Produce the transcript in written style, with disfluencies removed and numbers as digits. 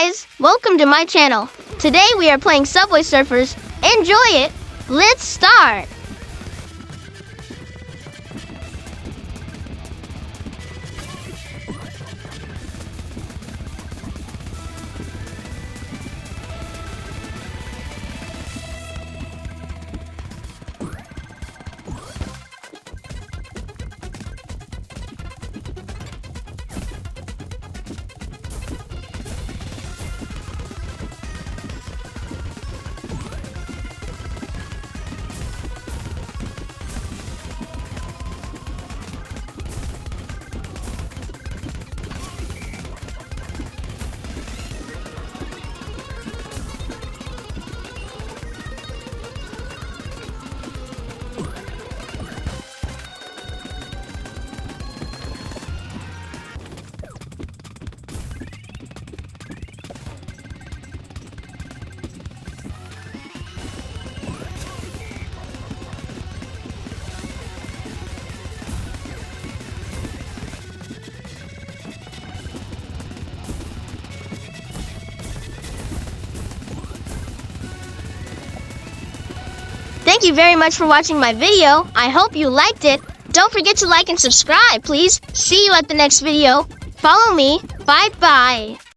guys, welcome to my channel. Today we are playing Subway Surfers. Enjoy it. Let's start. Thank you very much for watching my video. I hope you liked it. Don't forget to like and subscribe, please. See you at the next video. Follow me. Bye-bye.